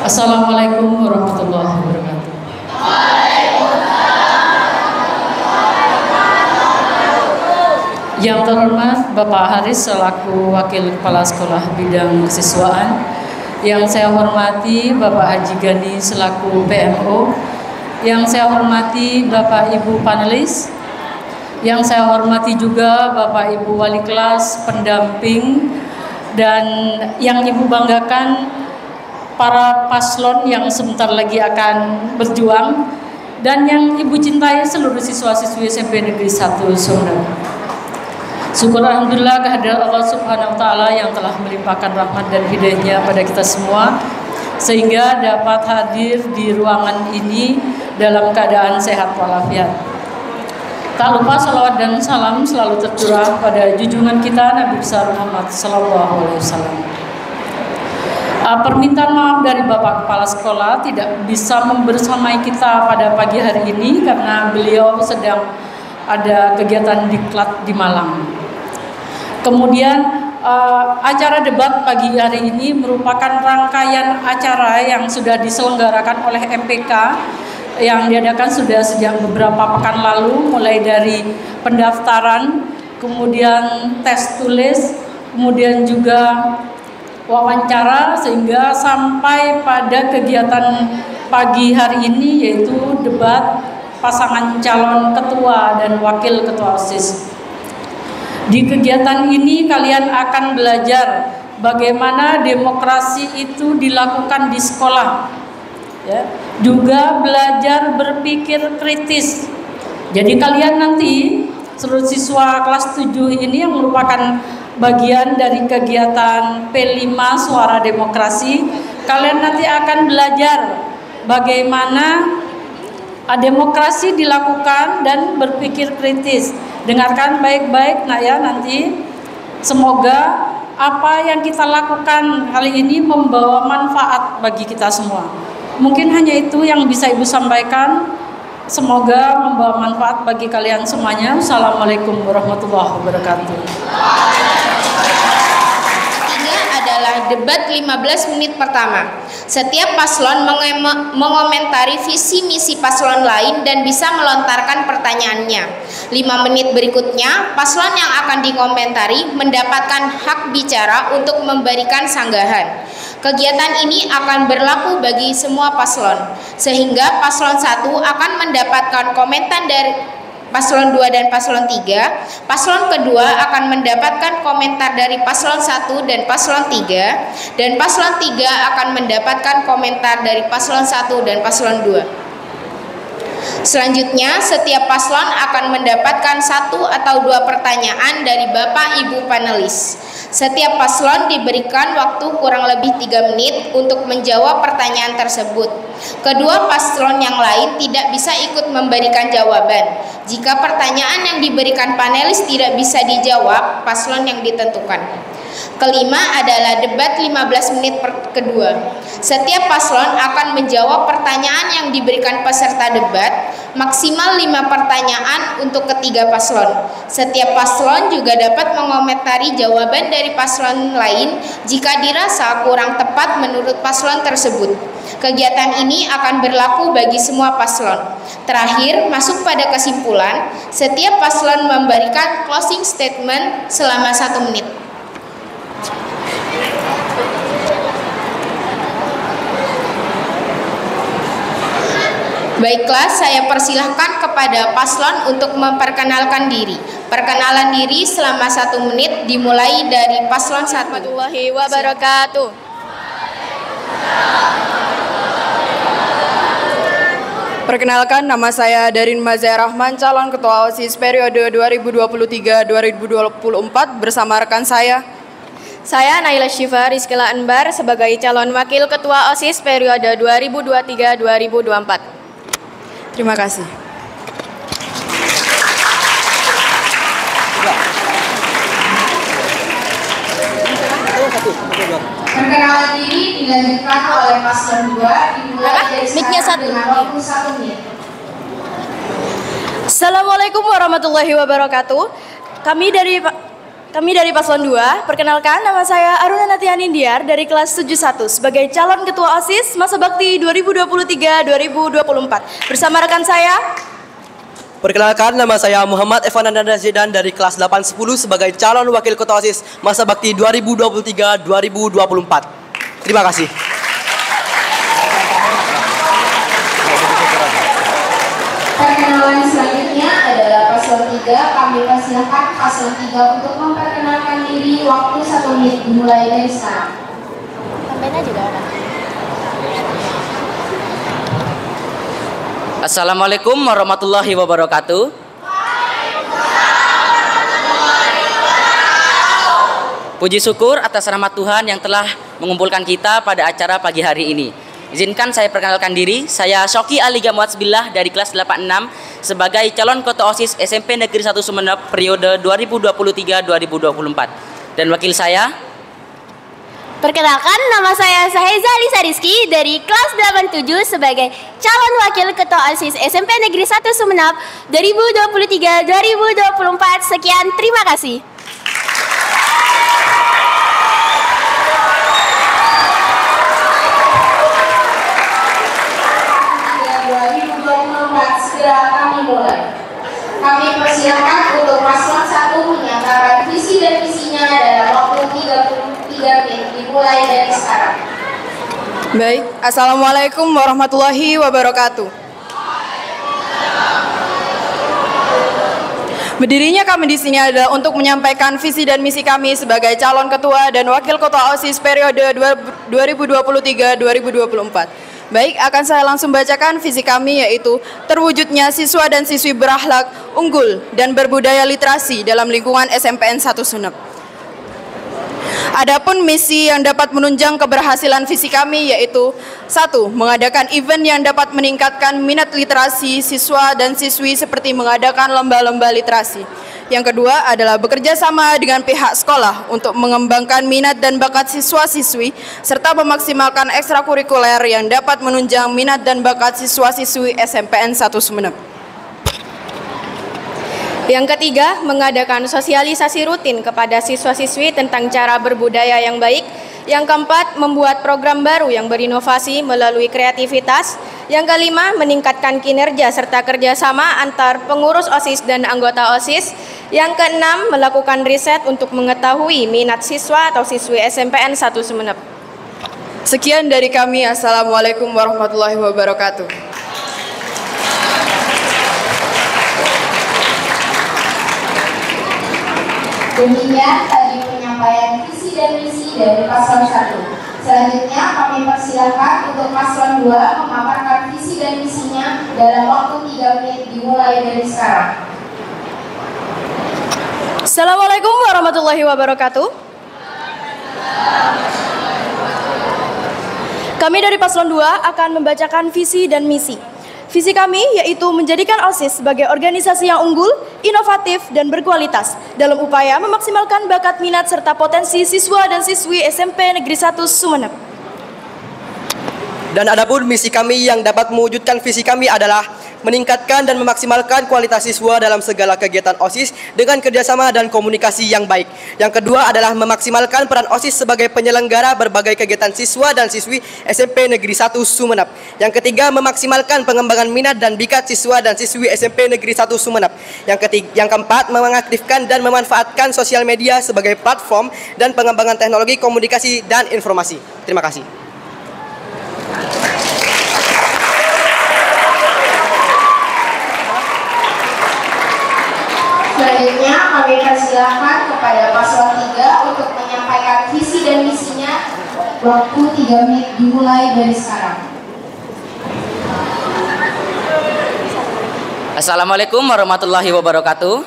Assalamualaikum warahmatullahi wabarakatuh. Yang terhormat Bapak Haris selaku Wakil Kepala Sekolah Bidang Kesiswaan, yang saya hormati Bapak Haji Gani selaku PMO, yang saya hormati Bapak Ibu panelis, yang saya hormati juga Bapak Ibu wali kelas, pendamping, dan yang Ibu banggakan para paslon yang sebentar lagi akan berjuang, dan yang Ibu cintai seluruh siswa-siswi SMP Negeri 1 Sumedang. Syukur alhamdulillah kehadirat Allah Subhanahu wa taala yang telah melimpahkan rahmat dan hidayah-Nya pada kita semua sehingga dapat hadir di ruangan ini dalam keadaan sehat walafiat. Tak lupa salawat dan salam selalu tercurah pada junjungan kita Nabi besar Muhammad sallallahu alaihi wasallam. Permintaan maaf dari Bapak Kepala Sekolah tidak bisa membersamai kita pada pagi hari ini karena beliau sedang ada kegiatan diklat di Malang. Kemudian acara debat pagi hari ini merupakan rangkaian acara yang sudah diselenggarakan oleh MPK yang diadakan sudah sejak beberapa pekan lalu, mulai dari pendaftaran, kemudian tes tulis, kemudian juga wawancara, sehingga sampai pada kegiatan pagi hari ini yaitu debat pasangan calon ketua dan wakil ketua OSIS. Di kegiatan ini kalian akan belajar bagaimana demokrasi itu dilakukan di sekolah, ya. Juga belajar berpikir kritis. Jadi kalian nanti seluruh siswa kelas 7 ini yang merupakan bagian dari kegiatan P5 Suara Demokrasi, kalian nanti akan belajar bagaimana demokrasi dilakukan dan berpikir kritis. Dengarkan baik-baik nak ya, nanti semoga apa yang kita lakukan kali ini membawa manfaat bagi kita semua. Mungkin hanya itu yang bisa Ibu sampaikan. Semoga membawa manfaat bagi kalian semuanya. Assalamualaikum warahmatullahi wabarakatuh. Debat 15 menit pertama. Setiap paslon mengomentari visi misi paslon lain dan bisa melontarkan pertanyaannya. 5 menit berikutnya, paslon yang akan dikomentari mendapatkan hak bicara untuk memberikan sanggahan. Kegiatan ini akan berlaku bagi semua paslon, sehingga paslon 1 akan mendapatkan komentar dari Paslon 2 dan Paslon 3, Paslon kedua akan mendapatkan komentar dari Paslon 1 dan Paslon 3, dan Paslon 3 akan mendapatkan komentar dari Paslon 1 dan Paslon 2. Selanjutnya, setiap paslon akan mendapatkan 1 atau 2 pertanyaan dari Bapak Ibu panelis. Setiap paslon diberikan waktu kurang lebih 3 menit untuk menjawab pertanyaan tersebut. Kedua paslon yang lain tidak bisa ikut memberikan jawaban. Jika pertanyaan yang diberikan panelis tidak bisa dijawab paslon yang ditentukan. Kelima adalah debat 15 menit kedua. Setiap paslon akan menjawab pertanyaan yang diberikan peserta debat, maksimal 5 pertanyaan untuk ketiga paslon. Setiap paslon juga dapat mengomentari jawaban dari paslon lain jika dirasa kurang tepat menurut paslon tersebut. Kegiatan ini akan berlaku bagi semua paslon. Terakhir, masuk pada kesimpulan, setiap paslon memberikan closing statement selama 1 menit. Baiklah, saya persilahkan kepada paslon untuk memperkenalkan diri. Perkenalan diri selama 1 menit dimulai dari paslon 1. Warahmatullahi wabarakatuh. Perkenalkan, nama saya Darin Mazhar Rahman, calon ketua OSIS periode 2023-2024 bersama rekan saya. Saya Naila Syifa Rizkila Anbar sebagai calon wakil ketua OSIS periode 2023-2024. Terima kasih. Perkenalan diri dilanjutkan oleh paslon 2 dimulai dari sekarang dengan waktu 1 menit. Assalamualaikum warahmatullahi wabarakatuh. Kami Kami dari Paslon 2, perkenalkan nama saya Aruna Natian Indiar dari kelas 71 sebagai calon ketua OSIS masa bakti 2023-2024. Bersama rekan saya. Perkenalkan nama saya Muhammad Evan Andanda Zidan dari kelas 810 sebagai calon wakil ketua OSIS masa bakti 2023-2024. Terima kasih. Perkenalan selanjutnya adalah Paslon 3. Kami persilahkan Paslon 3 untuk memperkenalkan diri. Waktu 1 menit dimulai dari sekarang. Sampai aja dah. Assalamualaikum warahmatullahi wabarakatuh. Puji syukur atas rahmat Tuhan yang telah mengumpulkan kita pada acara pagi hari ini. Izinkan saya perkenalkan diri, saya Shoki Ali Gamuatsbillah dari kelas 86 sebagai calon ketua OSIS SMP Negeri 1 Sumeneb periode 2023-2024. Dan wakil saya. Perkenalkan, nama saya Saheza Alisa Rizky dari kelas 87 sebagai calon wakil ketua OSIS SMP Negeri 1 Sumeneb 2023-2024. Sekian, terima kasih. Segera kami mulai. Kami persilakan untuk paslon 1 menyatakan visi dan misinya dalam waktu 33 menit dimulai dari sekarang. Baik, Assalamualaikum warahmatullahi wabarakatuh. Berdirinya kami di sini adalah untuk menyampaikan visi dan misi kami sebagai calon ketua dan wakil ketua OSIS periode 2023-2024. Baik, akan saya langsung bacakan visi kami, yaitu terwujudnya siswa dan siswi berakhlak unggul dan berbudaya literasi dalam lingkungan SMPN 1 Sumeneb. Adapun misi yang dapat menunjang keberhasilan visi kami yaitu 1. Mengadakan event yang dapat meningkatkan minat literasi siswa dan siswi seperti mengadakan lomba-lomba literasi. Yang kedua adalah bekerja sama dengan pihak sekolah untuk mengembangkan minat dan bakat siswa-siswi serta memaksimalkan ekstrakurikuler yang dapat menunjang minat dan bakat siswa-siswi SMPN 1 Sumeneb. Yang ketiga, mengadakan sosialisasi rutin kepada siswa-siswi tentang cara berbudaya yang baik. Yang keempat, membuat program baru yang berinovasi melalui kreativitas. Yang kelima, meningkatkan kinerja serta kerjasama antar pengurus OSIS dan anggota OSIS. Yang keenam, melakukan riset untuk mengetahui minat siswa atau siswi SMPN 1 Sumeneb. Sekian dari kami. Assalamualaikum warahmatullahi wabarakatuh. Demikian tadi penyampaian visi dan misi dari paslon 1. Selanjutnya kami persilakan untuk paslon 2 memaparkan visi dan misinya dalam waktu 3 menit dimulai dari sekarang. Assalamualaikum warahmatullahi wabarakatuh. Kami dari Paslon 2 akan membacakan visi dan misi. Visi kami yaitu menjadikan OSIS sebagai organisasi yang unggul, inovatif, dan berkualitas dalam upaya memaksimalkan bakat minat serta potensi siswa dan siswi SMP Negeri 1 Sumeneb. Dan adapun misi kami yang dapat mewujudkan visi kami adalah meningkatkan dan memaksimalkan kualitas siswa dalam segala kegiatan OSIS dengan kerjasama dan komunikasi yang baik. Yang kedua adalah memaksimalkan peran OSIS sebagai penyelenggara berbagai kegiatan siswa dan siswi SMP Negeri 1 Sumeneb. Yang ketiga, memaksimalkan pengembangan minat dan bakat siswa dan siswi SMP Negeri 1 Sumeneb. Yang keempat, mengaktifkan dan memanfaatkan sosial media sebagai platform dan pengembangan teknologi komunikasi dan informasi. Terima kasih. Selanjutnya kami persilahkan kepada paslon 3 untuk menyampaikan visi dan misinya. Waktu 3 menit dimulai dari sekarang. Assalamualaikum warahmatullahi wabarakatuh.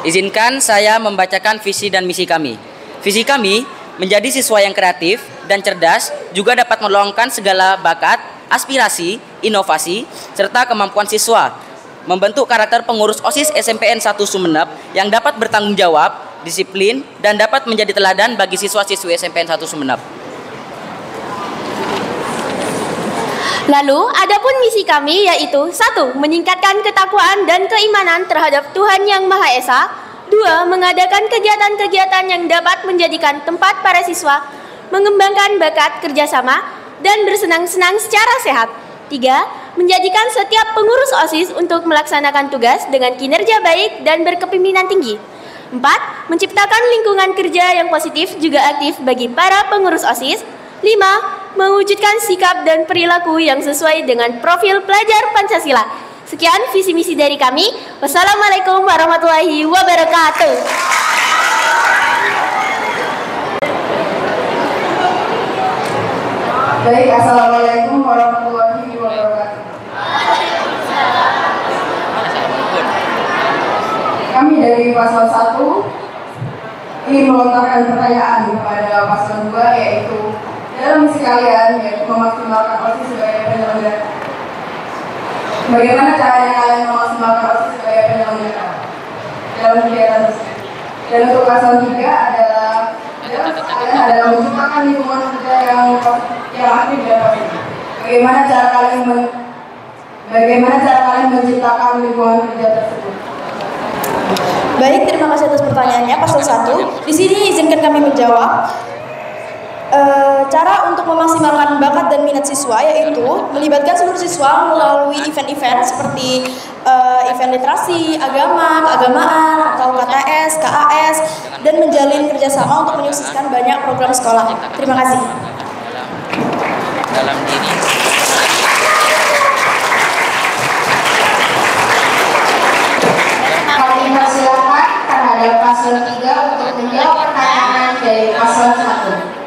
Izinkan saya membacakan visi dan misi kami. Visi kami menjadi siswa yang kreatif dan cerdas, juga dapat meluangkan segala bakat, aspirasi, inovasi, serta kemampuan siswa. Membentuk karakter pengurus OSIS SMPN 1 Sumeneb yang dapat bertanggung jawab, disiplin, dan dapat menjadi teladan bagi siswa-siswi SMPN 1 Sumeneb. Lalu, adapun misi kami yaitu 1. Meningkatkan ketakwaan dan keimanan terhadap Tuhan Yang Maha Esa. 2. Mengadakan kegiatan-kegiatan yang dapat menjadikan tempat para siswa mengembangkan bakat kerjasama dan bersenang-senang secara sehat. 3. Menjadikan setiap pengurus OSIS untuk melaksanakan tugas dengan kinerja baik dan berkepemimpinan tinggi. 4. Menciptakan lingkungan kerja yang positif juga aktif bagi para pengurus OSIS. 5. Mewujudkan sikap dan perilaku yang sesuai dengan profil pelajar Pancasila. Sekian visi misi dari kami. Wassalamualaikum warahmatullahi wabarakatuh. Baik, assalamualaikum warahmatullahi wabarakatuh. Kami dari paslon 1 ingin melontarkan pertanyaan kepada paslon 2, yaitu dalam misi kalian yaitu memaksimalkan OSIS sebagai penyelenggara. Bagaimana caranya kalian memaksimalkan OSIS sebagai penyelenggara dalam kegiatan tersebut? Dan untuk paslon 3 adalah kalian adalah menciptakan lingkungan kerja yang aktif dan positif. Bagaimana cara kalian menciptakan lingkungan kerja tersebut? Baik, terima kasih atas pertanyaannya paslon 1. Di sini izinkan kami menjawab. Cara untuk memaksimalkan bakat dan minat siswa yaitu melibatkan seluruh siswa melalui event-event seperti event literasi, agama, keagamaan, atau KTS, KAS, dan menjalin kerjasama untuk menyukseskan banyak program sekolah. Terima kasih. Dalam diri. Kami persilakan terhadap paslon 3 untuk menjawab pertanyaan dari paslon 1.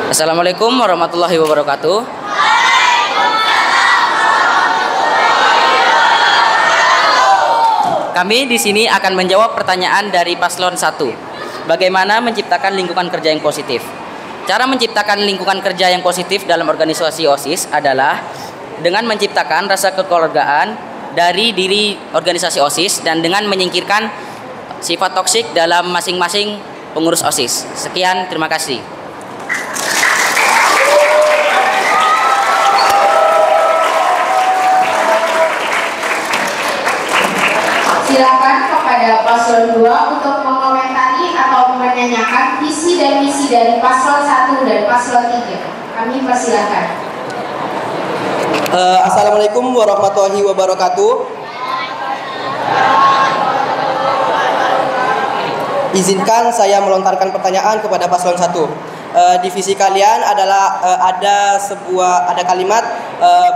Assalamualaikum warahmatullahi wabarakatuh. Kami di sini akan menjawab pertanyaan dari paslon 1. Bagaimana menciptakan lingkungan kerja yang positif? Cara menciptakan lingkungan kerja yang positif dalam organisasi OSIS adalah dengan menciptakan rasa kekeluargaan dari diri organisasi OSIS dan dengan menyingkirkan sifat toksik dalam masing-masing pengurus OSIS. Sekian, terima kasih. Silakan kepada paslon 2 untuk mengomentari atau menanyakan visi dan misi dari paslon 1 dan paslon 3. Kami persilakan. Assalamualaikum warahmatullahi wabarakatuh. Izinkan saya melontarkan pertanyaan kepada paslon 1. Divisi kalian adalah ada kalimat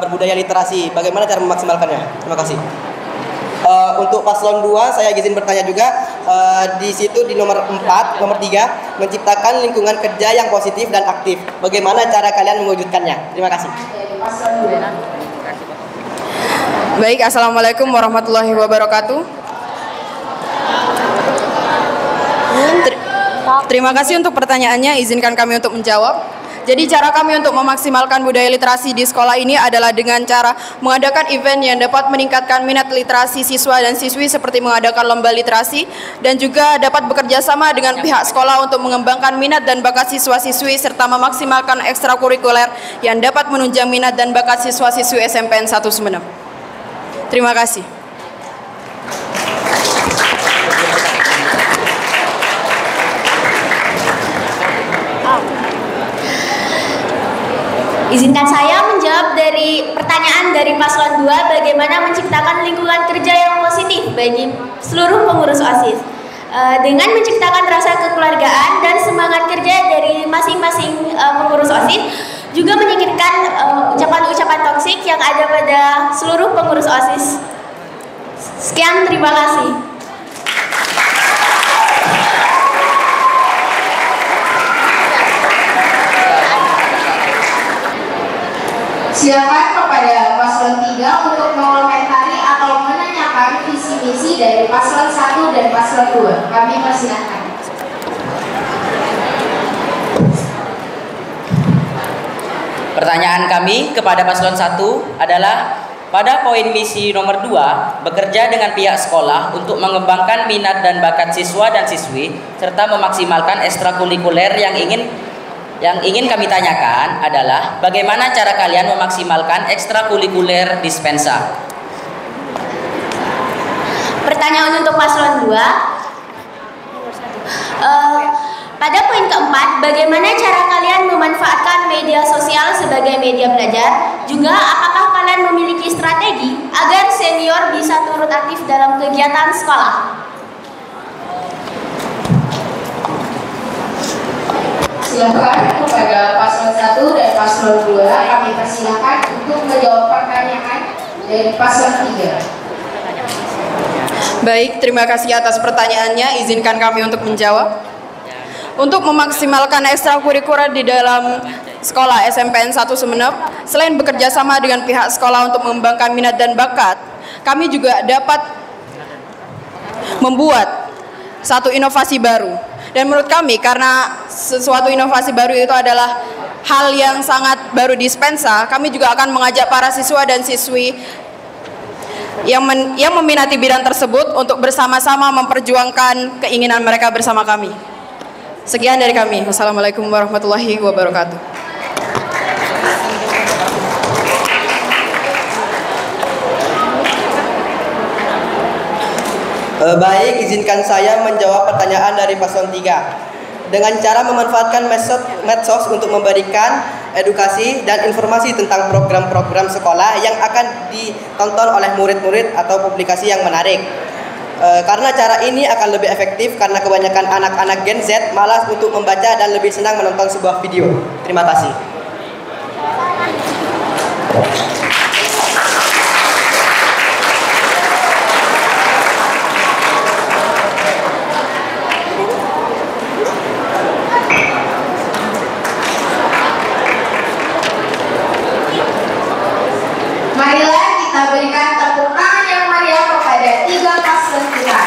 berbudaya literasi. Bagaimana cara memaksimalkannya? Terima kasih. Untuk paslon 2 saya izin bertanya juga. Di situ di nomor 3 menciptakan lingkungan kerja yang positif dan aktif. Bagaimana cara kalian mewujudkannya? Terima kasih. Baik, assalamualaikum warahmatullahi wabarakatuh. Terima kasih untuk pertanyaannya. Izinkan kami untuk menjawab. Jadi cara kami untuk memaksimalkan budaya literasi di sekolah ini adalah dengan cara mengadakan event yang dapat meningkatkan minat literasi siswa dan siswi seperti mengadakan lomba literasi dan juga dapat bekerja sama dengan pihak sekolah untuk mengembangkan minat dan bakat siswa-siswi serta memaksimalkan ekstrakurikuler yang dapat menunjang minat dan bakat siswa-siswi SMPN 1 Sumeneb. Terima kasih. Izinkan saya menjawab dari pertanyaan dari paslon 2, bagaimana menciptakan lingkungan kerja yang positif bagi seluruh pengurus OSIS. Dengan menciptakan rasa kekeluargaan dan semangat kerja dari masing-masing pengurus OSIS, juga menyingkirkan ucapan-ucapan toksik yang ada pada seluruh pengurus OSIS. Sekian, terima kasih. Silakan kepada paslon 3 untuk mengomentari atau menanyakan visi misi dari paslon 1 dan paslon 2. Kami persilakan. Pertanyaan kami kepada paslon 1 adalah Pada poin misi nomor 2, bekerja dengan pihak sekolah untuk mengembangkan minat dan bakat siswa dan siswi serta memaksimalkan ekstrakurikuler yang ingin kami tanyakan adalah bagaimana cara kalian memaksimalkan ekstrakurikuler Dispensa? Pertanyaan untuk paslon 2. Pada poin keempat, bagaimana cara kalian memanfaatkan media sosial sebagai media belajar? Juga apakah kalian memiliki strategi agar senior bisa turut aktif dalam kegiatan sekolah? Silakan kepada paslon 1 dan paslon 2 kami persilakan untuk menjawab pertanyaan dari paslon 3. Baik, terima kasih atas pertanyaannya. Izinkan kami untuk menjawab. Untuk memaksimalkan ekstrakurikuler di dalam sekolah SMPN 1 Sumeneb, selain bekerja sama dengan pihak sekolah untuk mengembangkan minat dan bakat, kami juga dapat membuat satu inovasi baru. Dan menurut kami, karena sesuatu inovasi baru itu adalah hal yang sangat baru di Dispensa, kami juga akan mengajak para siswa dan siswi yang meminati bidang tersebut untuk bersama-sama memperjuangkan keinginan mereka bersama kami. Sekian dari kami. Wassalamualaikum warahmatullahi wabarakatuh. Baik, izinkan saya menjawab pertanyaan dari paslon 3. Dengan cara memanfaatkan medsos untuk memberikan edukasi dan informasi tentang program-program sekolah yang akan ditonton oleh murid-murid atau publikasi yang menarik. Karena cara ini akan lebih efektif karena kebanyakan anak-anak Gen Z malas untuk membaca dan lebih senang menonton sebuah video. Terima kasih. Marilah kita berikan tepuk tangan yang meriah kepada 3 paslon kita.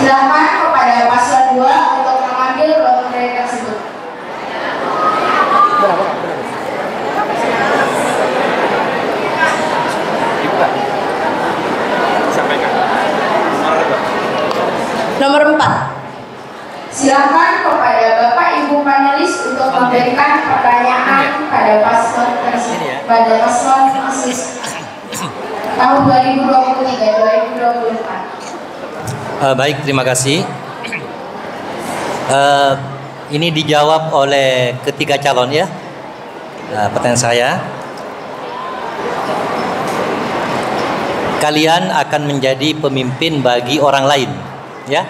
Silakan kepada paslon 2 untuk mengambil lotre tersebut. Nomor 4. Silakan kepada Bapak Ibu panelis untuk memberikan pertanyaan pada paslon tersebut, pada paslon OSIS tahun 2023-2024. Baik, terima kasih. Ini dijawab oleh ketiga calon ya. Pertanyaan saya, kalian akan menjadi pemimpin bagi orang lain, ya.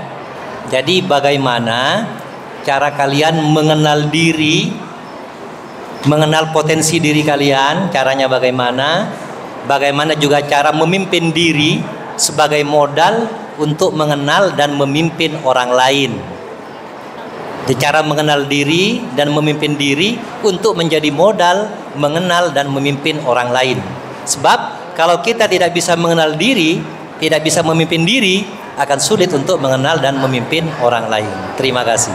Jadi bagaimana cara kalian mengenal diri, mengenal potensi diri kalian, caranya bagaimana? Bagaimana juga cara memimpin diri sebagai modal untuk mengenal dan memimpin orang lain. Cara mengenal diri dan memimpin diri untuk menjadi modal mengenal dan memimpin orang lain. Sebab kalau kita tidak bisa mengenal diri, tidak bisa memimpin diri, akan sulit untuk mengenal dan memimpin orang lain. Terima kasih.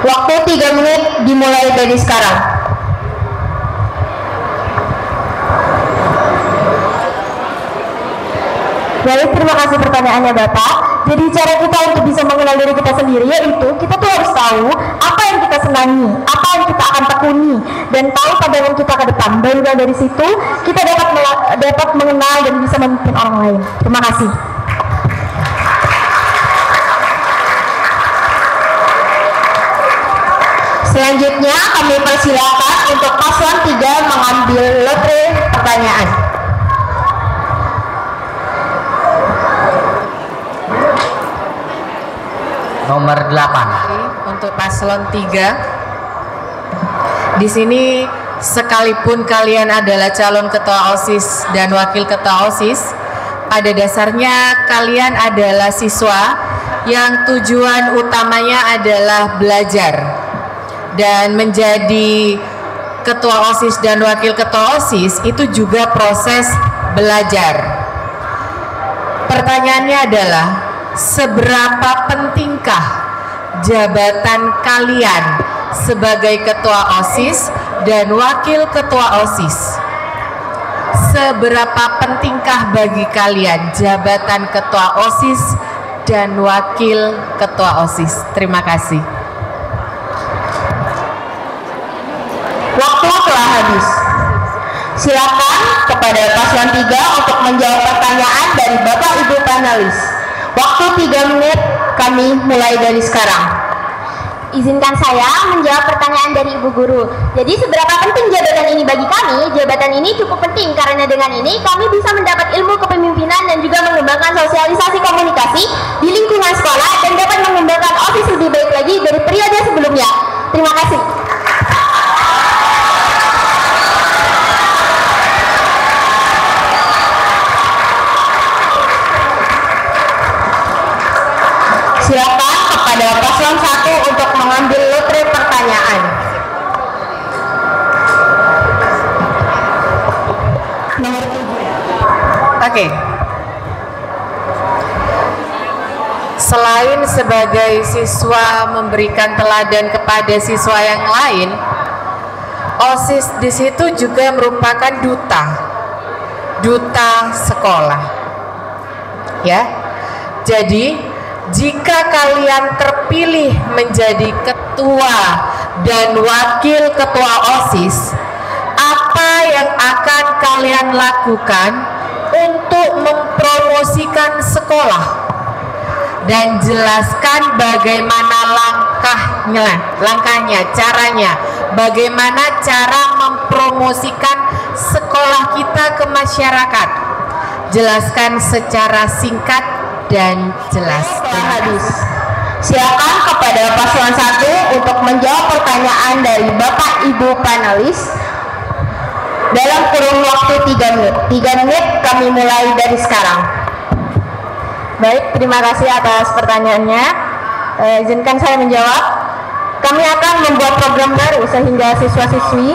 Waktu 3 menit dimulai dari sekarang. Baik, terima kasih pertanyaannya Bapak. Jadi cara kita untuk bisa mengenal diri kita sendiri yaitu kita tuh harus tahu apa yang kita senangi, apa yang kita akan tekuni, dan tahu pandangan kita ke depan. Baru dari situ kita dapat mengenal dan bisa memimpin orang lain. Terima kasih. Selanjutnya kami persilakan untuk paslon 3 mengambil lotre pertanyaan. Nomor 8. Untuk paslon 3. Di sini sekalipun kalian adalah calon ketua OSIS dan wakil ketua OSIS, pada dasarnya kalian adalah siswa yang tujuan utamanya adalah belajar. dan menjadi ketua OSIS dan wakil ketua OSIS itu juga proses belajar. Pertanyaannya adalah, seberapa pentingkah jabatan kalian sebagai ketua OSIS dan wakil ketua OSIS? Seberapa pentingkah bagi kalian jabatan ketua OSIS dan wakil ketua OSIS? Terima kasih. Waktu telah habis. Silakan kepada paslon 3 untuk menjawab pertanyaan dari Bapak Ibu panelis. Waktu 3 menit, kami mulai dari sekarang. Izinkan saya menjawab pertanyaan dari Ibu Guru. Jadi seberapa penting jabatan ini bagi kami? Jabatan ini cukup penting karena dengan ini kami bisa mendapat ilmu kepemimpinan dan juga mengembangkan sosialisasi komunikasi di lingkungan sekolah dan dapat mengembangkan OSIS lebih baik lagi dari periode sebelumnya. Terima kasih. Silakan kepada paslon 1 untuk mengambil lotre pertanyaan. Nomor 7. Oke. Selain sebagai siswa memberikan teladan kepada siswa yang lain, OSIS di situ juga merupakan duta sekolah. Ya. Jadi jika kalian terpilih menjadi ketua dan wakil ketua OSIS, apa yang akan kalian lakukan untuk mempromosikan sekolah? Dan jelaskan bagaimana langkahnya, caranya, bagaimana cara mempromosikan sekolah kita ke masyarakat. Jelaskan secara singkat dan jelas. Habis. Silakan kepada paslon 1 untuk menjawab pertanyaan dari Bapak Ibu panelis dalam kurun waktu 3 menit. 3 menit kami mulai dari sekarang. Baik, terima kasih atas pertanyaannya. Izinkan saya menjawab. Kami akan membuat program baru sehingga siswa-siswi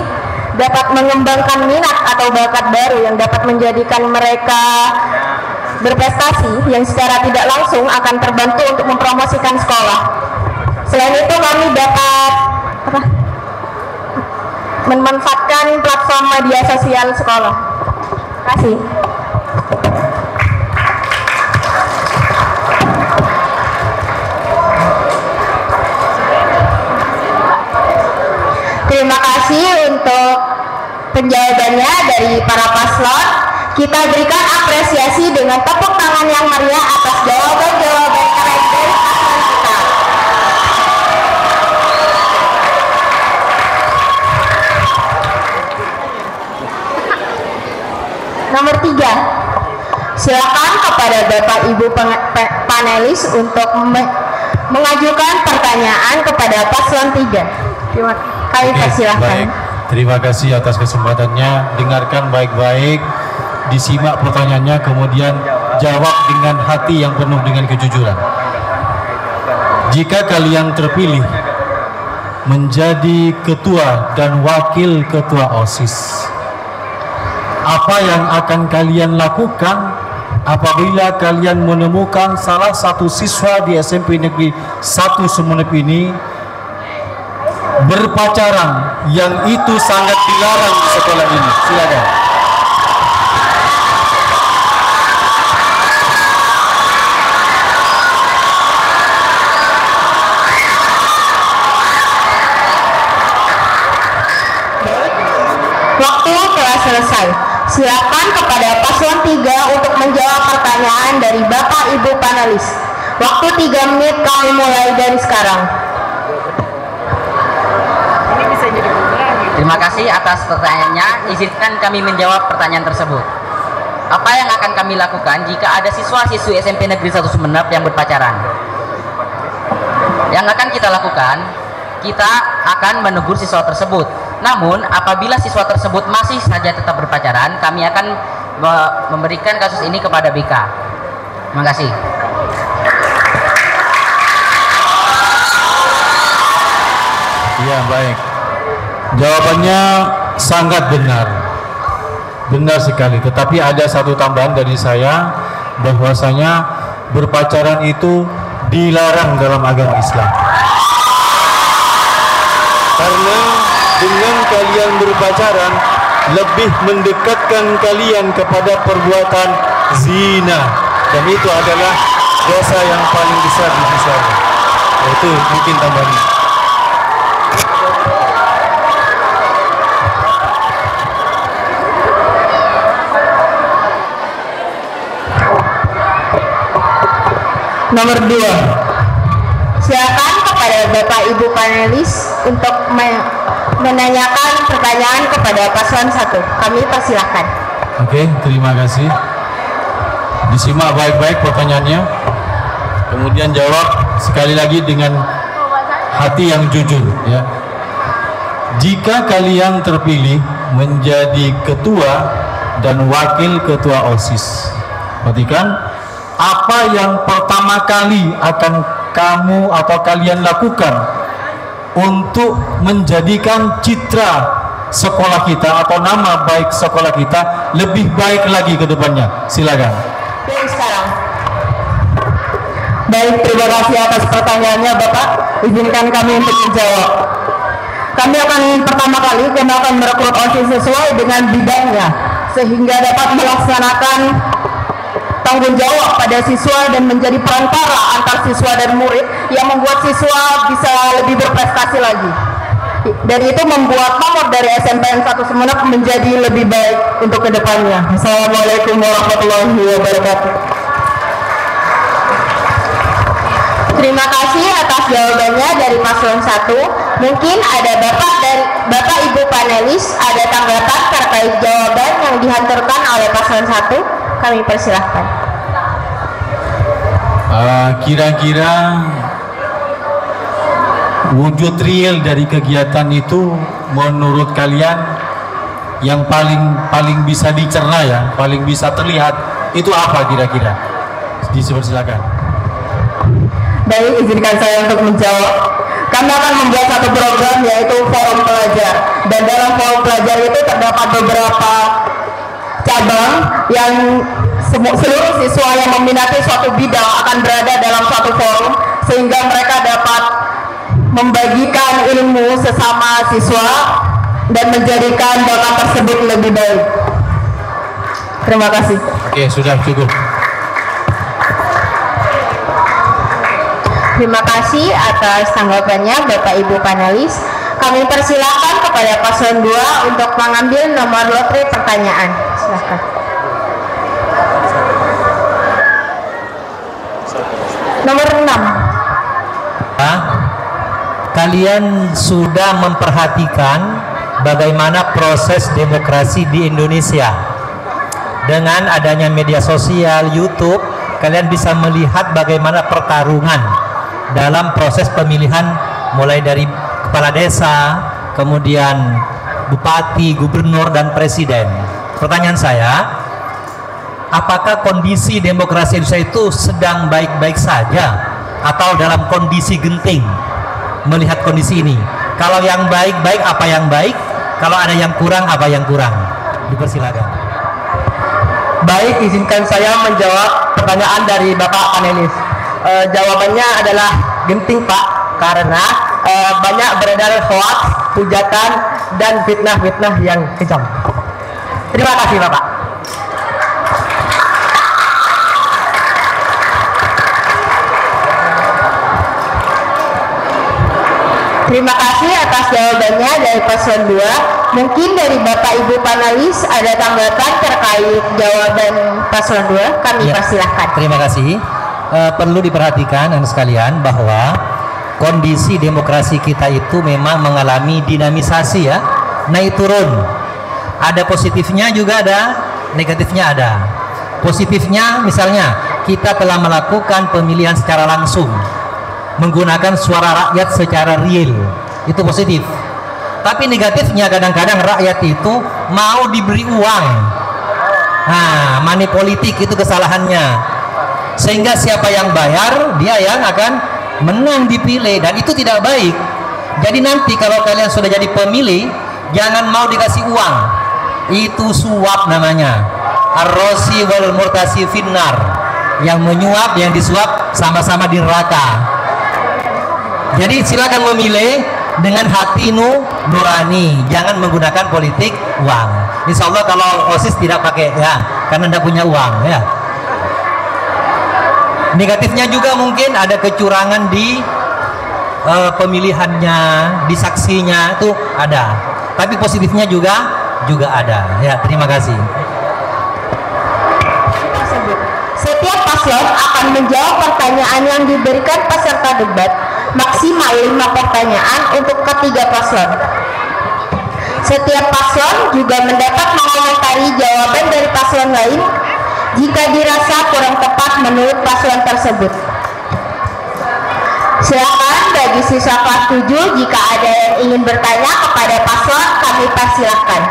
dapat mengembangkan minat atau bakat baru yang dapat menjadikan mereka berprestasi yang secara tidak langsung akan terbantu untuk mempromosikan sekolah. Selain itu kami dapat memanfaatkan platform media sosial sekolah. Terima kasih. Terima kasih untuk penjawabannya dari para paslon. Kita berikan apresiasi dengan tepuk tangan yang meriah atas jawaban-jawaban keren dari paslon kita. Nomor 3. Silakan kepada Bapak Ibu panelis untuk mengajukan pertanyaan kepada paslon 3. Kami persilahkan. Baik, terima kasih atas kesempatannya. Dengarkan baik-baik, disimak pertanyaannya, kemudian jawab dengan hati yang penuh dengan kejujuran. Jika kalian terpilih menjadi ketua dan wakil ketua OSIS, apa yang akan kalian lakukan apabila kalian menemukan salah satu siswa di SMP Negeri 1 Sumeneb ini berpacaran yang itu sangat dilarang di sekolah ini? Silakan. Waktu telah selesai. Silakan kepada paslon 3 untuk menjawab pertanyaan dari Bapak Ibu panelis. Waktu 3 menit kami mulai dari sekarang. Terima kasih atas pertanyaannya. Izinkan kami menjawab pertanyaan tersebut. Apa yang akan kami lakukan jika ada siswa-siswi SMP Negeri 1 Sumeneb yang berpacaran? Yang akan kita lakukan, kita akan menegur siswa tersebut. Namun, apabila siswa tersebut masih saja tetap berpacaran, kami akan memberikan kasus ini kepada BK. Terima kasih. Ya, baik. Jawabannya sangat benar. Benar sekali. Tetapi ada satu tambahan dari saya, bahwasanya berpacaran itu dilarang dalam agama Islam. Karena dengan kalian berpacaran lebih mendekatkan kalian kepada perbuatan zina, dan itu adalah dosa yang paling besar di sisi Allah. Itu mungkin tambahan. Nomor 2. Silakan kepada Bapak Ibu panelis untuk menanyakan pertanyaan kepada paslon 1. Kami persilahkan. Oke, terima kasih. Disimak baik-baik pertanyaannya. Kemudian jawab sekali lagi dengan hati yang jujur, ya. Jika kalian terpilih menjadi ketua dan wakil ketua OSIS, perhatikan apa yang pertama kali akan kamu atau kalian lakukan untuk menjadikan citra sekolah kita atau nama baik sekolah kita lebih baik lagi ke depannya? Silakan. Baik, sekarang. Baik, terima kasih atas pertanyaannya Bapak. Izinkan kami untuk menjawab. Kami pertama kali akan merekrut OSIS sesuai dengan bidangnya, sehingga dapat melaksanakan tanggung jawab pada siswa dan menjadi perantara antar siswa dan murid yang membuat siswa bisa lebih berprestasi lagi. Dan itu membuat nomor dari SMPN 1 Sumeneb menjadi lebih baik untuk kedepannya. Assalamualaikum warahmatullahi wabarakatuh. Terima kasih atas jawabannya dari paslon 1. Mungkin ada Bapak Ibu panelis ada tanggapan terkait jawaban yang dihantarkan oleh paslon 1. Kami persilahkan. Kira-kira wujud real dari kegiatan itu menurut kalian yang paling bisa dicerna, ya, paling bisa terlihat itu apa kira-kira? Dipersilakan. Baik, izinkan saya untuk menjawab. Kami akan membuat satu program yaitu forum pelajar, dan dalam forum pelajar itu terdapat beberapa cabang yang seluruh siswa yang meminati suatu bidang akan berada dalam suatu forum, sehingga mereka dapat membagikan ilmu sesama siswa dan menjadikan bakat tersebut lebih baik. Terima kasih. Oke, sudah cukup. Terima kasih atas tanggapannya Bapak Ibu panelis. Kami persilakan kepada paslon 2 untuk mengambil nomor lotre pertanyaan. Silakan. Nomor 6. Kalian sudah memperhatikan bagaimana proses demokrasi di Indonesia. Dengan adanya media sosial, YouTube, kalian bisa melihat bagaimana pertarungan dalam proses pemilihan, mulai dari kepala desa, kemudian bupati, gubernur, dan presiden. Pertanyaan saya, apakah kondisi demokrasi Indonesia itu sedang baik-baik saja atau dalam kondisi genting? Melihat kondisi ini, kalau yang baik-baik apa yang baik, kalau ada yang kurang apa yang kurang? Dipersilakan. Baik, izinkan saya menjawab pertanyaan dari Bapak panelis. Jawabannya adalah genting, Pak, karena banyak beredar hoax, hujatan, dan fitnah-fitnah yang kejam. Terima kasih, Bapak. Terima kasih atas jawabannya dari paslon 2. Mungkin dari Bapak Ibu panelis ada tanggapan terkait jawaban paslon 2. Kami persilahkan. Terima kasih. Perlu diperhatikan anak sekalian bahwa kondisi demokrasi kita itu memang mengalami dinamisasi, ya, naik turun. Ada positifnya juga ada negatifnya ada. Positifnya misalnya kita telah melakukan pemilihan secara langsung, menggunakan suara rakyat secara real, itu positif. Tapi negatifnya kadang-kadang rakyat itu mau diberi uang. Nah, money politik itu kesalahannya. Sehingga siapa yang bayar, dia yang akan menang dipilih, dan itu tidak baik. Jadi nanti kalau kalian sudah jadi pemilih, jangan mau dikasih uang. Itu suap namanya. Ar-rosi wal murtasi finnar. Yang menyuap, yang disuap sama-sama di neraka. Jadi silakan memilih dengan hati nurani, jangan menggunakan politik uang. Insya Allah kalau OSIS tidak pakai ya, karena tidak punya uang ya. Negatifnya juga mungkin ada kecurangan di pemilihannya, di saksinya itu ada. Tapi positifnya juga ada. Ya, terima kasih. Setiap paslon akan menjawab pertanyaan yang diberikan peserta debat, maksimal 5 pertanyaan untuk ketiga paslon. Setiap paslon juga mendapat mengomentari jawaban dari paslon lain jika dirasa kurang tepat menurut paslon tersebut. Silakan bagi siswa kelas 7, jika ada yang ingin bertanya kepada paslon, kami persilahkan.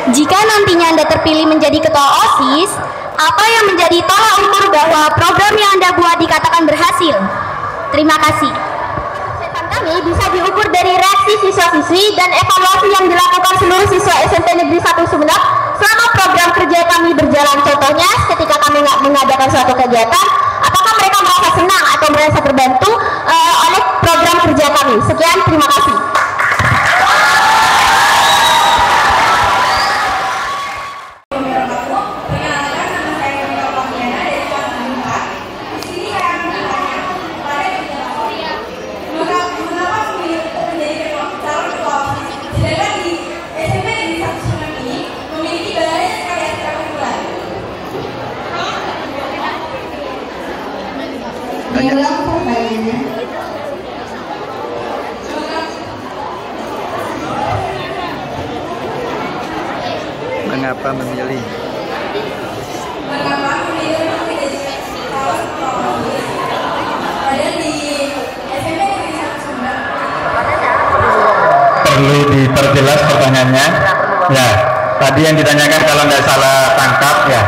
Jika nantinya Anda terpilih menjadi ketua OSIS, apa yang menjadi tolak ukur bahwa program yang Anda buat dikatakan berhasil? Terima kasih. Kami bisa diukur dari reaksi siswa-siswi dan evaluasi yang dilakukan seluruh siswa SMP Negeri 1 Sumeneb selama program kerja kami berjalan. Contohnya, ketika kami mengadakan suatu kegiatan, apakah mereka merasa senang atau merasa terbantu oleh program kerja kami? Sekian, terima kasih. Mengapa memilih? Perlu diperjelas pertanyaannya. Ya, tadi yang ditanyakan kalau nggak salah tangkap ya,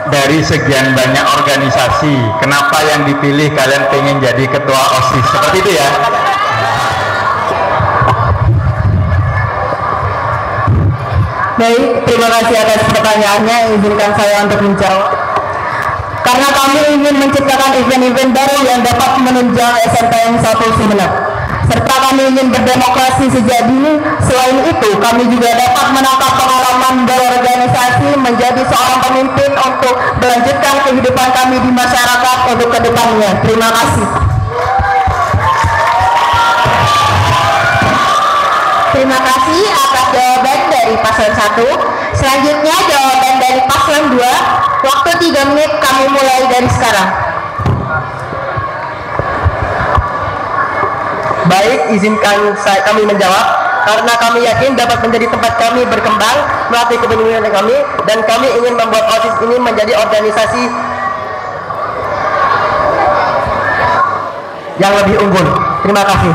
dari sekian banyak organisasi, kenapa yang dipilih kalian pengen jadi ketua OSIS? Seperti itu ya. Baik, terima kasih atas pertanyaannya. Izinkan saya untuk menjawab. Karena kami ingin menciptakan event-event baru yang dapat menunjang SMPN 1 Sumeneb, serta kami ingin berdemokrasi sejak dini. Selain itu, kami juga dapat menangkap pengalaman berorganisasi menjadi seorang pemimpin untuk melanjutkan kehidupan kami di masyarakat untuk kedepannya. Terima kasih. Terima kasih atas jawaban dari paslon 1. Selanjutnya jawaban dari paslon 2. Waktu 3 menit, kami mulai dari sekarang. Baik, izinkan kami menjawab. Karena kami yakin dapat menjadi tempat kami berkembang melatih kepemimpinan kami, dan kami ingin membuat OSIS ini menjadi organisasi yang lebih unggul. Terima kasih.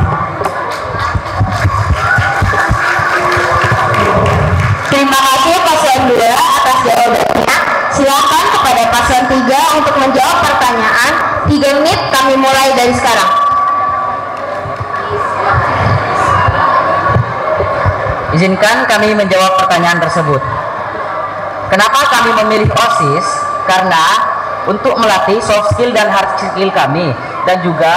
Terima kasih paslon 2 atas jawabannya. Silakan kepada paslon 3 untuk menjawab pertanyaan. 3 menit, kami mulai dari sekarang. Izinkan kami menjawab pertanyaan tersebut. Kenapa kami memilih OSIS? Karena untuk melatih soft skill dan hard skill kami, dan juga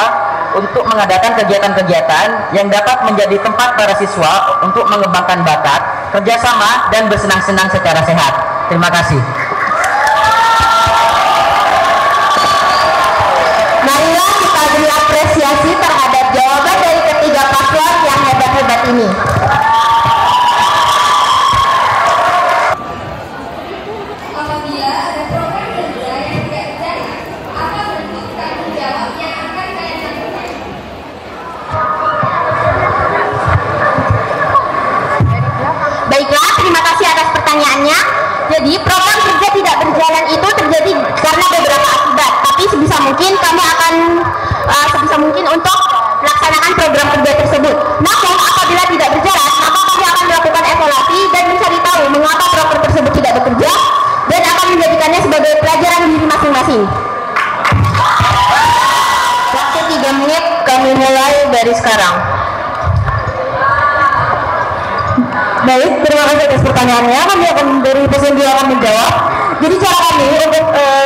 untuk mengadakan kegiatan-kegiatan yang dapat menjadi tempat para siswa untuk mengembangkan bakat, kerjasama, dan bersenang-senang secara sehat. Terima kasih. Marilah kita beri apresiasi terhadap jawaban dari ketiga paslon yang hebat-hebat ini. Baiklah, terima kasih atas pertanyaannya. Jadi program kerja tidak berjalan itu terjadi karena beberapa akibat, tapi sebisa mungkin kami akan sebisa mungkin untuk melaksanakan program kerja tersebut. Namun apabila tidak berjalan, maka kami akan melakukan evaluasi dan mencari tahu mengapa program tersebut tidak bekerja, dan akan menjadikannya dari sekarang. Baik, terima kasih atas pertanyaannya. Kami akan dari Presiden akan menjawab. Jadi cara kami untuk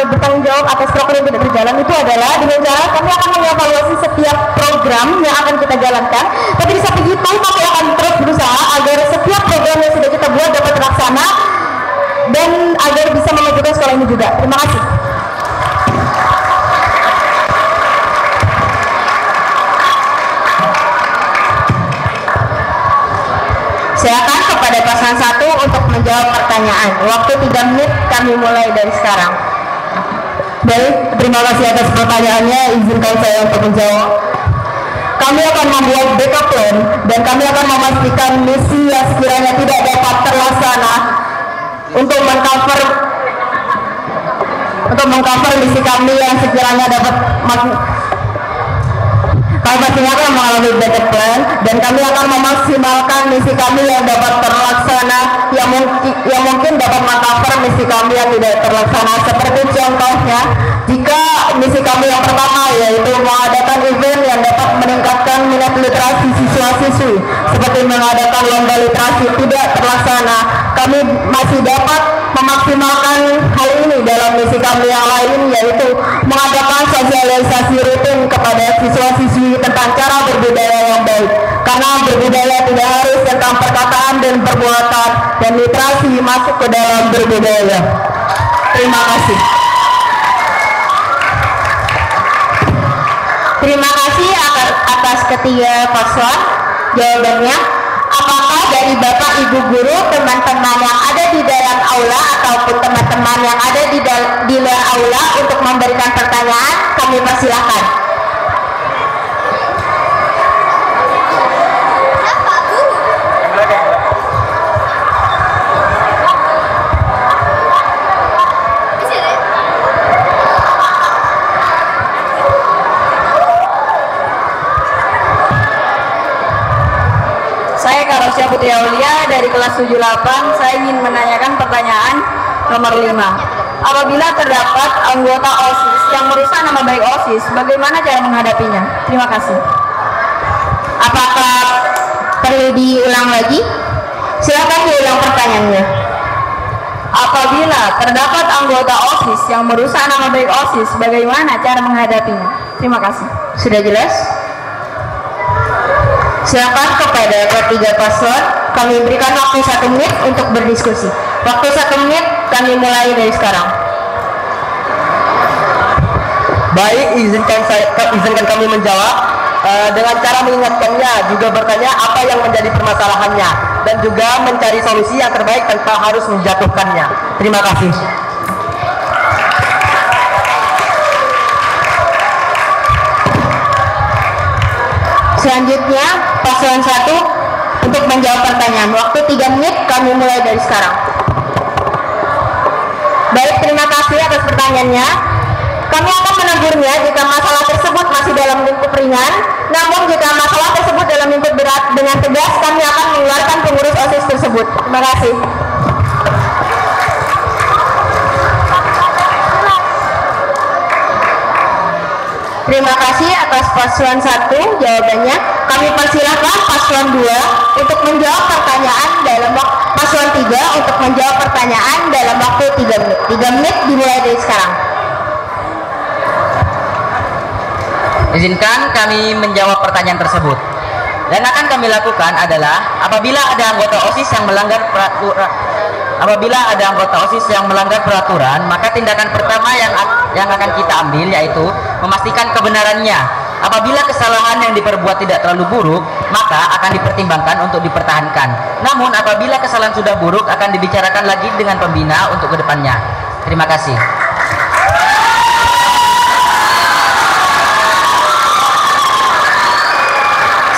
bertanggung jawab atas program yang tidak berjalan itu adalah dengan cara kami akan mengevaluasi setiap program yang akan kita jalankan. Tapi di samping itu kami akan terus berusaha agar setiap program yang sudah kita buat dapat terlaksana dan agar bisa memajukan sekolah ini juga. Terima kasih. Silakan kepada pasangan 1 untuk menjawab pertanyaan. Waktu 3 menit kami mulai dari sekarang. Baik, terima kasih atas pertanyaannya. Izinkan saya untuk menjawab. Kami akan membuat backup plan dan kami akan memastikan misi yang sekiranya tidak dapat terlaksana untuk mengcover misi kami yang sekiranya dapat kami pastinya akan mengalami backup plan dan kami akan memaksimalkan misi kami yang dapat terlaksana yang mungkin dapat mengcover misi kami yang tidak terlaksana. Seperti contohnya, jika misi kami yang pertama yaitu mengadakan event yang dapat meningkatkan minat literasi siswa-siswi seperti mengadakan lomba literasi tidak terlaksana, kami masih dapat memaksimalkan hal ini dalam misi kami yang lain yaitu mengadakan sosialisasi rutin kepada siswa-siswi tentang cara berbudaya yang baik, karena berbudaya tidak harus tentang perkataan dan perbuatan dan literasi masuk ke dalam berbudaya. Terima kasih. Terima kasih atas ketiga paslon. Jawabannya, apakah dari Bapak Ibu guru, teman-teman yang ada di dalam aula ataupun teman-teman yang ada di luar aula untuk memberikan pertanyaan, kami persilahkan. Saya Karosya Putri Aulia dari kelas 78. Saya ingin menanyakan pertanyaan nomor 5. Apabila terdapat anggota OSIS yang merusak nama baik OSIS, bagaimana cara menghadapinya? Terima kasih. Apakah perlu diulang lagi? Silakan diulang pertanyaannya. Apabila terdapat anggota OSIS yang merusak nama baik OSIS, bagaimana cara menghadapinya? Terima kasih. Sudah jelas? Silakan kepada ketiga paslon, kami berikan waktu 1 menit untuk berdiskusi. Waktu 1 menit kami mulai dari sekarang. Baik, izinkan kami menjawab dengan cara mengingatkannya, juga bertanya apa yang menjadi permasalahannya, dan juga mencari solusi yang terbaik tanpa harus menjatuhkannya. Terima kasih. Selanjutnya, paslon 1 untuk menjawab pertanyaan. Waktu 3 menit kami mulai dari sekarang. Baik, terima kasih atas pertanyaannya. Kami akan menegurnya jika masalah tersebut masih dalam lingkup ringan. Namun jika masalah tersebut dalam lingkup berat, dengan tegas kami akan mengeluarkan pengurus OSIS tersebut. Terima kasih. Terima kasih atas paslon 1 jawabannya. Kami persilahkan paslon 2 untuk menjawab pertanyaan dalam waktu, paslon 3 untuk menjawab pertanyaan dalam waktu 3 menit. 3 menit dimulai dari sekarang. Izinkan kami menjawab pertanyaan tersebut. Dan akan kami lakukan adalah apabila ada anggota OSIS yang melanggar peraturan, maka tindakan pertama yang akan kita ambil yaitu memastikan kebenarannya. Apabila kesalahan yang diperbuat tidak terlalu buruk, maka akan dipertimbangkan untuk dipertahankan. Namun apabila kesalahan sudah buruk, akan dibicarakan lagi dengan pembina untuk kedepannya. Terima kasih.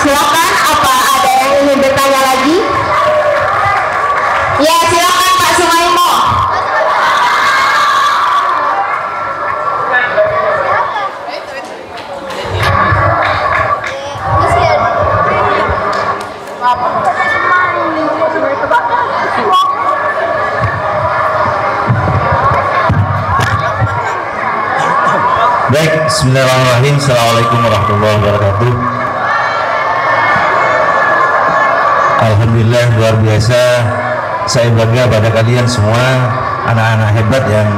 Silakan, apa ada yang ingin bertanya lagi? Ya, silakan Pak Sumaimo. Baik, bismillahirrahmanirrahim. Assalamualaikum warahmatullahi wabarakatuh. Alhamdulillah luar biasa. Saya bangga pada kalian semua, anak-anak hebat yang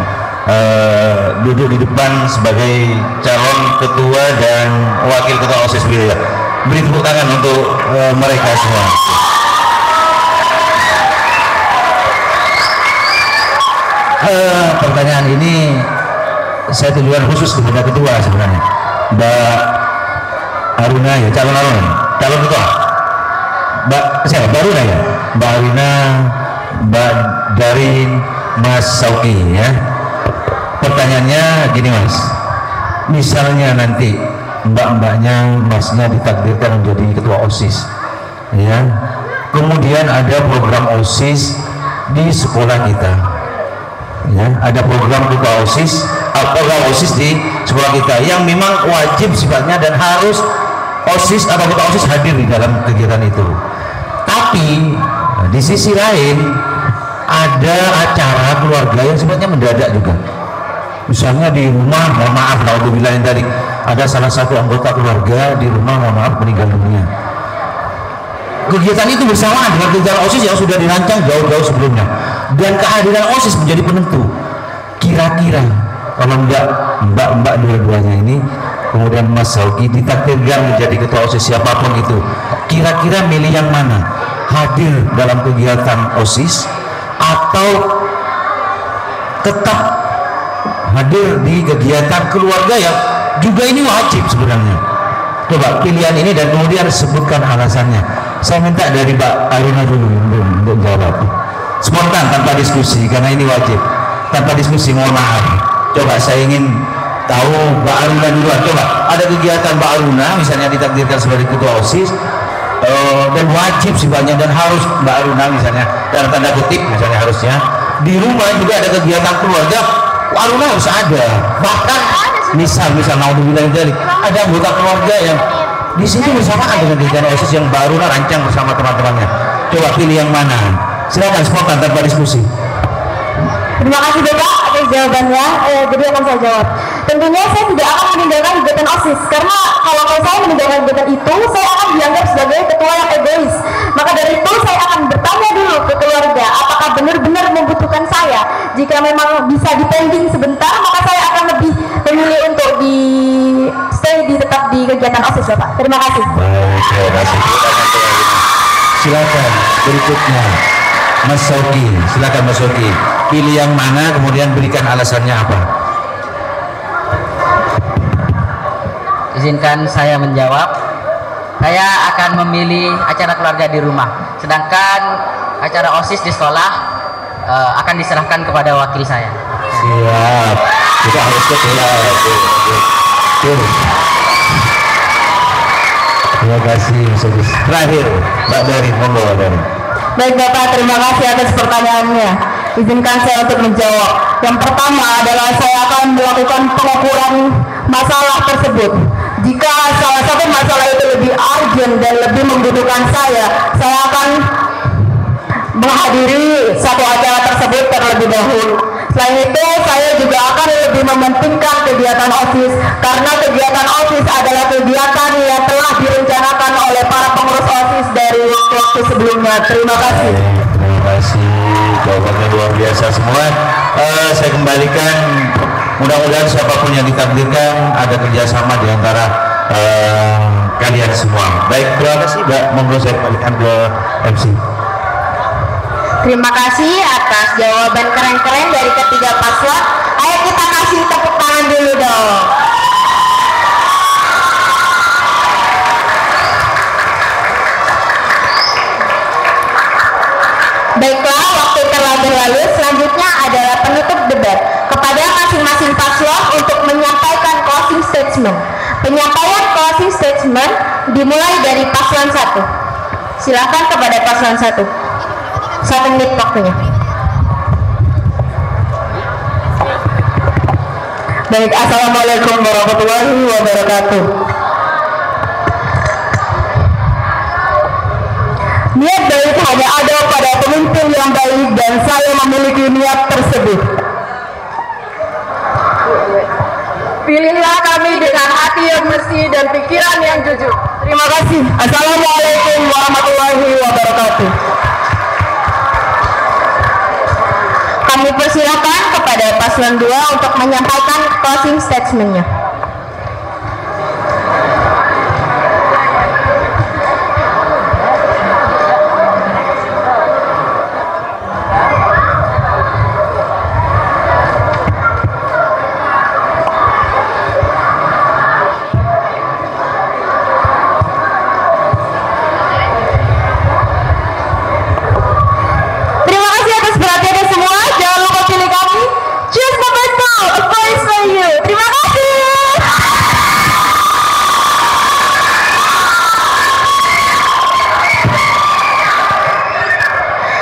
duduk di depan sebagai calon ketua dan wakil ketua OSIS wilayah. Beri tepuk tangan untuk mereka semua. Pertanyaan ini saya tujuan khusus kepada ketua sebenarnya, Mbak Aruna ya, calon ketua, Mbak siapa? Baruna ya, Mbak Aruna, Mbak Darin, Mas Sauki ya. Pertanyaannya gini Mas, misalnya nanti mbak-mbaknya, masnya ditakdirkan menjadi ketua OSIS ya, kemudian ada program OSIS di sekolah kita ya, ada program ketua OSIS, program OSIS di sekolah kita yang memang wajib sifatnya dan harus OSIS atau ketua OSIS hadir di dalam kegiatan itu. Tapi di sisi lain ada acara keluarga yang sifatnya mendadak juga. Misalnya di rumah, mohon maaf, naudzubillah yang tadi ada salah satu anggota keluarga di rumah, mohon maaf, meninggal dunia. Kegiatan itu bersamaan dengan kegiatan OSIS yang sudah dirancang jauh-jauh sebelumnya, dan kehadiran OSIS menjadi penentu. Kira-kira kalau mbak dua-duanya ini, kemudian Mas Sauki ditakdirkan menjadi ketua OSIS siapapun itu, kira-kira milih yang mana? Hadir dalam kegiatan OSIS atau tetap hadir di kegiatan keluarga yang juga ini wajib sebenarnya? Coba pilihan ini dan kemudian sebutkan alasannya. Saya minta dari Mbak Aruna dulu untuk jawab spontan tanpa diskusi, karena ini wajib. Tanpa diskusi, mohon maaf. Coba saya ingin tahu Mbak Aruna duluan. Coba, ada kegiatan Mbak Aruna misalnya ditakdirkan sebagai ketua OSIS dan wajib sifatnya dan harus Mbak Aruna misalnya dalam tanda kutip misalnya harusnya di rumah juga ada kegiatan keluarga, Aruna harus ada. Bahkan misal naudzubillah dari ada anggota keluarga yang di situ bersamaan dengan kegiatan OSIS yang baru rancang bersama teman-temannya. Coba pilih yang mana? Silakan spontan tanpa diskusi. Terima kasih Bapak atas jawabannya. Jadi akan saya jawab. Tentunya saya tidak akan meninggalkan kegiatan OSIS, karena kalau saya meninggalkan kegiatan itu, saya akan dianggap sebagai ketua yang egois. Maka dari itu saya akan bertanya dulu ke keluarga, apakah benar-benar membutuhkan saya. Jika memang bisa dipending sebentar, maka saya akan lebih memilih untuk tetap di kegiatan OSIS, Bapak. Terima kasih. Baik, terima kasih. Silakan berikutnya Mas Sauki. Silakan Mas Sauki. Pilih yang mana, kemudian berikan alasannya apa. Izinkan saya menjawab. Saya akan memilih acara keluarga di rumah, sedangkan acara OSIS di sekolah akan diserahkan kepada wakil saya. Siap. Kita harus ketua. Terima kasih. Terakhir, Mbak Darin, monggo Mbak Darin. Baik Bapak, terima kasih atas pertanyaannya. Izinkan saya untuk menjawab. Yang pertama adalah saya akan melakukan pengukuran masalah tersebut. Jika salah satu masalah itu lebih urgent dan lebih membutuhkan saya akan menghadiri satu acara tersebut terlebih dahulu. Selain itu, saya juga akan lebih mementingkan kegiatan OSIS, karena kegiatan OSIS adalah kegiatan yang telah direncanakan oleh para pengurus OSIS dari waktu sebelumnya. Terima kasih. Terima kasih, jawabannya luar biasa semua. Saya kembalikan, mudah-mudahan siapapun yang ditakdirkan ada kerjasama di antara kalian semua. Baik, terima kasih Mbak. Monggo saya kembalikan ke MC. Terima kasih atas jawaban keren-keren dari ketiga paslon. Ayo kita kasih tepuk tangan dulu dong. Baiklah, waktu telah berlalu. Selanjutnya adalah penutup debat kepada masing-masing paslon untuk menyampaikan closing statement. Penyampaian closing statement dimulai dari paslon 1. Silakan kepada paslon 1. 1 menit waktunya. Baik, assalamualaikum warahmatullahi wabarakatuh. Niat baik hanya ada pada pemimpin yang baik, dan saya memiliki niat tersebut. Pilihlah kami dengan hati yang bersih dan pikiran yang jujur. Terima kasih. Assalamualaikum warahmatullahi wabarakatuh. Kami persilakan kepada paslon 2 untuk menyampaikan closing statement-nya.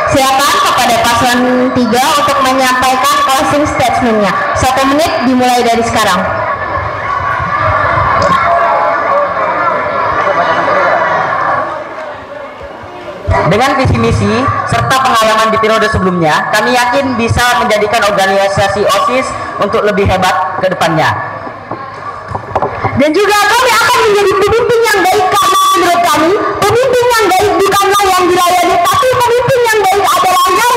Silakan kepada paslon 3 untuk menyampaikan closing statement-nya. 1 menit dimulai dari sekarang. Dengan visi misi serta pengalaman di periode sebelumnya, kami yakin bisa menjadikan organisasi OSIS untuk lebih hebat ke depannya. Dan juga kami akan menjadi pemimpin yang baik, karena menurut kami pemimpin yang baik bukanlah yang dilayani, tapi pemimpin yang baik adalah yang